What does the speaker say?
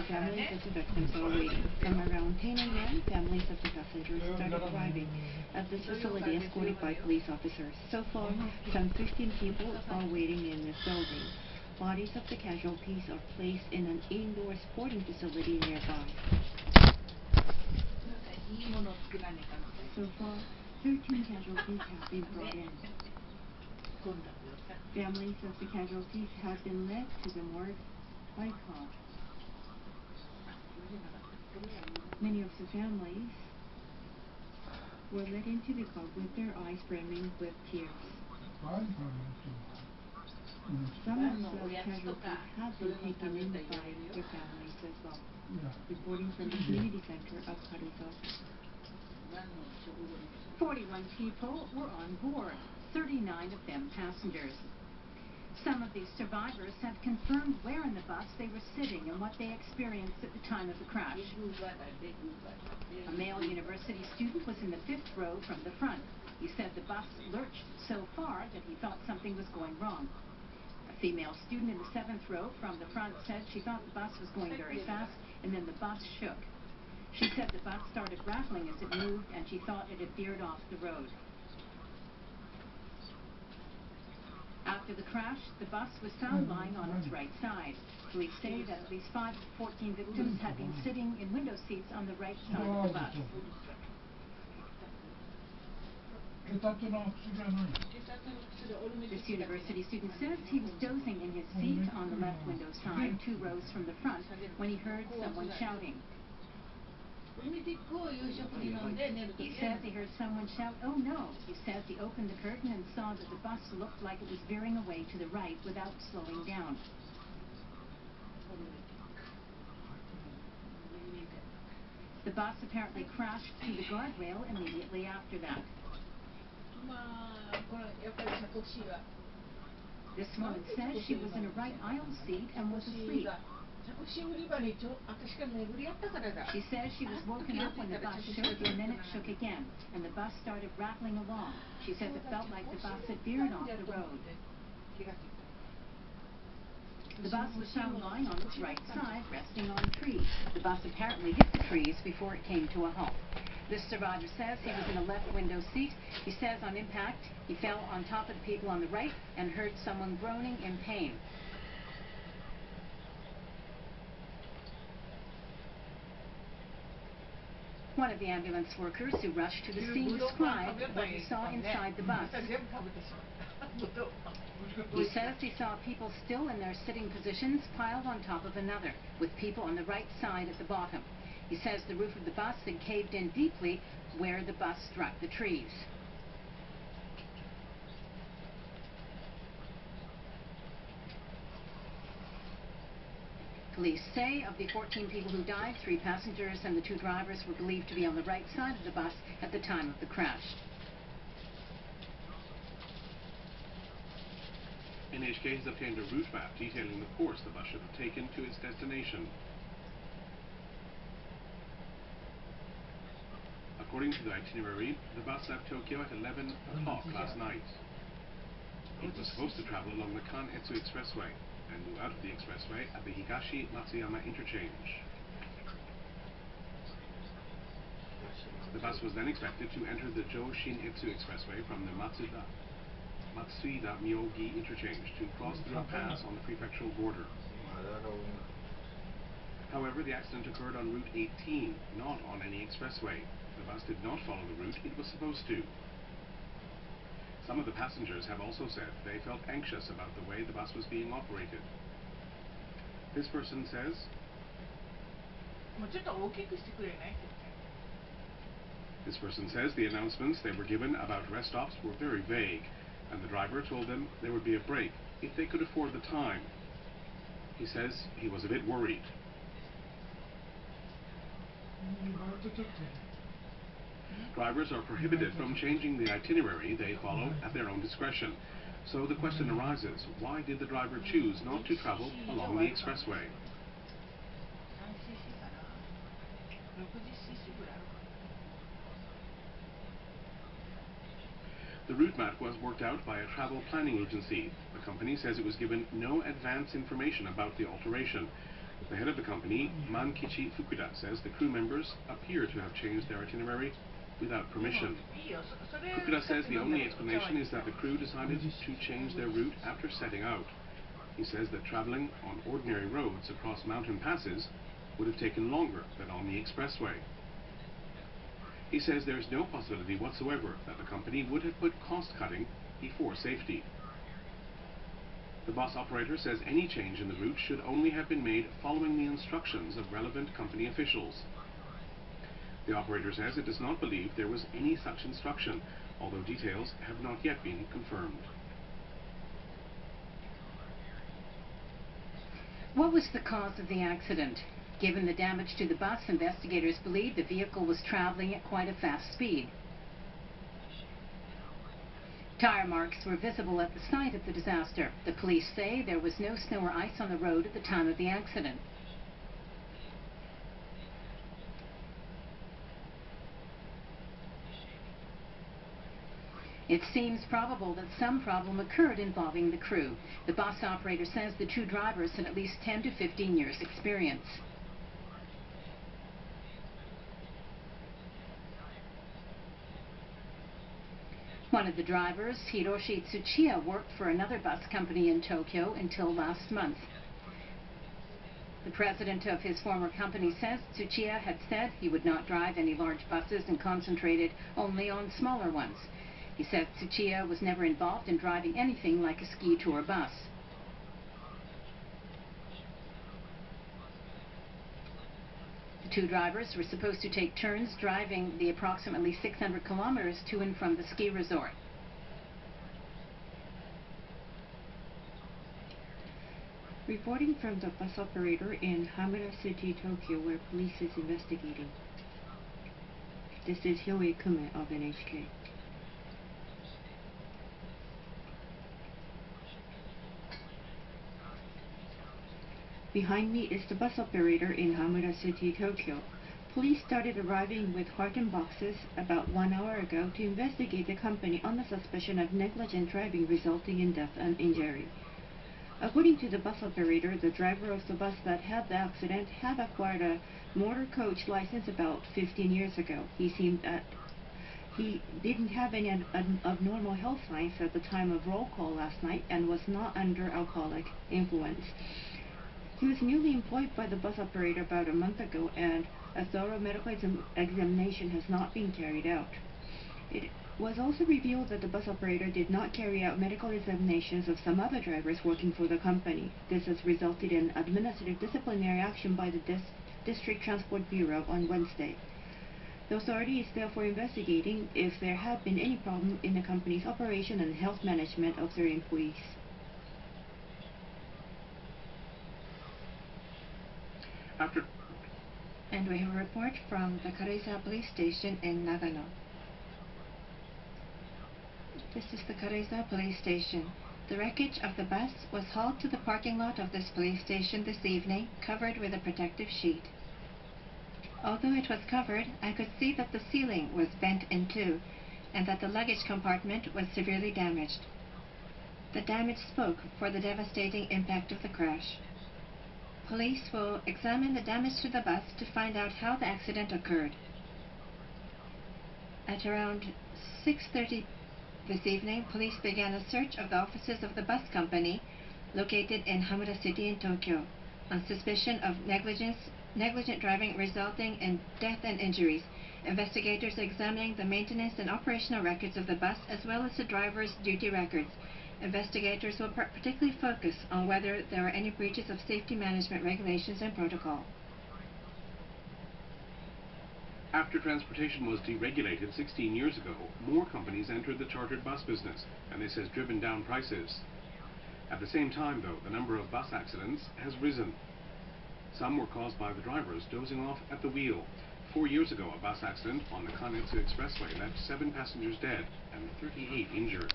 families of the victims are waiting. From around 10 a.m., families of the passengers started arriving at this facility escorted by police officers. So far, some 15 people are waiting in this building. Bodies of the casualties are placed in an indoor sporting facility nearby. So far, 13 casualties have been brought in. Families of the casualties have been led to the morgue by car. Many of the families were led into the car with their eyes brimming with tears. Some of the casualties have been taken in by their families as well. Reporting from the community center of Haruka. 41 people were on board, 39 of them passengers. Some of these survivors have confirmed where in the bus they were sitting and what they experienced at the time of the crash. A male university student was in the 5th row from the front. He said the bus lurched so far that he thought something was going wrong. A female student in the 7th row from the front said she thought the bus was going very fast and then the bus shook. She said the bus started rattling as it moved and she thought it had veered off the road. After the crash, the bus was found lying on its right side. Police say that at least 5 of the 14 victims had been sitting in window seats on the right side of the bus. This university student says he was dozing in his seat on the left window side, 2 rows from the front, when he heard someone shouting. He says he heard someone shout, "Oh no!" He says he opened the curtain and saw that the bus looked like it was veering away to the right without slowing down. The bus apparently crashed to the guardrail immediately after that. This woman says she was in a right aisle seat and was asleep. She says she was woken up when the bus shook and then it shook again, and the bus started rattling along. She says it felt like the bus had veered off the road. The bus was found lying on its right side, resting on trees. The bus apparently hit the trees before it came to a halt. This survivor says he was in a left window seat. He says on impact, he fell on top of the people on the right and heard someone groaning in pain. One of the ambulance workers who rushed to the scene described what he saw inside the bus. He says he saw people still in their sitting positions piled on top of another, with people on the right side at the bottom. He says the roof of the bus had caved in deeply where the bus struck the trees. Police say of the 14 people who died, 3 passengers and the 2 drivers were believed to be on the right side of the bus at the time of the crash. NHK has obtained a route map detailing the course the bus should have taken to its destination. According to the itinerary, the bus left Tokyo at 11 o'clock last night. It was supposed to travel along the Kanetsu Expressway and move out of the expressway at the Higashi Matsuyama interchange. The bus was then expected to enter the Joshinetsu Expressway from the Matsuida Myogi interchange to cross through a pass on the prefectural border. However, the accident occurred on Route 18, not on any expressway. The bus did not follow the route it was supposed to. Some of the passengers have also said they felt anxious about the way the bus was being operated. This person says, the announcements they were given about rest stops were very vague, and the driver told them there would be a break if they could afford the time. He says he was a bit worried. Drivers are prohibited from changing the itinerary they follow at their own discretion. So the question arises, why did the driver choose not to travel along the expressway? The route map was worked out by a travel planning agency. The company says it was given no advance information about the alteration. The head of the company, Mankichi Fukuda, says the crew members appear to have changed their itinerary without permission. Fukuda says the only explanation is that the crew decided to change their route after setting out. He says that traveling on ordinary roads across mountain passes would have taken longer than on the expressway. He says there is no possibility whatsoever that the company would have put cost-cutting before safety. The bus operator says any change in the route should only have been made following the instructions of relevant company officials. The operator says it does not believe there was any such instruction, although details have not yet been confirmed. What was the cause of the accident? Given the damage to the bus, investigators believe the vehicle was traveling at quite a fast speed. Tire marks were visible at the site of the disaster. The police say there was no snow or ice on the road at the time of the accident. It seems probable that some problem occurred involving the crew. The bus operator says the two drivers had at least 10 to 15 years' experience. One of the drivers, Hiroshi Tsuchiya, worked for another bus company in Tokyo until last month. The president of his former company says Tsuchiya had said he would not drive any large buses and concentrated only on smaller ones. He said Tsuchiya was never involved in driving anything like a ski tour bus. The two drivers were supposed to take turns driving the approximately 600 kilometers to and from the ski resort. Reporting from the bus operator in Hamura City, Tokyo, where police is investigating. This is Hyoe Kume of NHK. Behind me is the bus operator in Hamura City, Tokyo. Police started arriving with carton boxes about 1 hour ago to investigate the company on the suspicion of negligent driving resulting in death and injury. According to the bus operator, the driver of the bus that had the accident had acquired a motor coach license about 15 years ago. He seemed that he didn't have any abnormal health signs at the time of roll call last night and was not under alcoholic influence. He was newly employed by the bus operator about a month ago, and a thorough medical examination has not been carried out. It was also revealed that the bus operator did not carry out medical examinations of some other drivers working for the company. This has resulted in administrative disciplinary action by the District Transport Bureau on Wednesday. The authority is therefore investigating if there have been any problem in the company's operation and health management of their employees. And we have a report from the Karuiza police station in Nagano. This is the Karuiza police station. The wreckage of the bus was hauled to the parking lot of this police station this evening, covered with a protective sheet. Although it was covered, I could see that the ceiling was bent in two, and that the luggage compartment was severely damaged. The damage spoke for the devastating impact of the crash. Police will examine the damage to the bus to find out how the accident occurred. At around 6:30 this evening, police began a search of the offices of the bus company located in Hamura City in Tokyo on suspicion of negligent driving resulting in death and injuries. Investigators are examining the maintenance and operational records of the bus as well as the driver's duty records. Investigators will particularly focus on whether there are any breaches of safety management regulations and protocol. After transportation was deregulated 16 years ago, more companies entered the chartered bus business, and this has driven down prices. At the same time, though, the number of bus accidents has risen. Some were caused by the drivers dozing off at the wheel. 4 years ago, a bus accident on the Kanetsu Expressway left 7 passengers dead and 38 injured.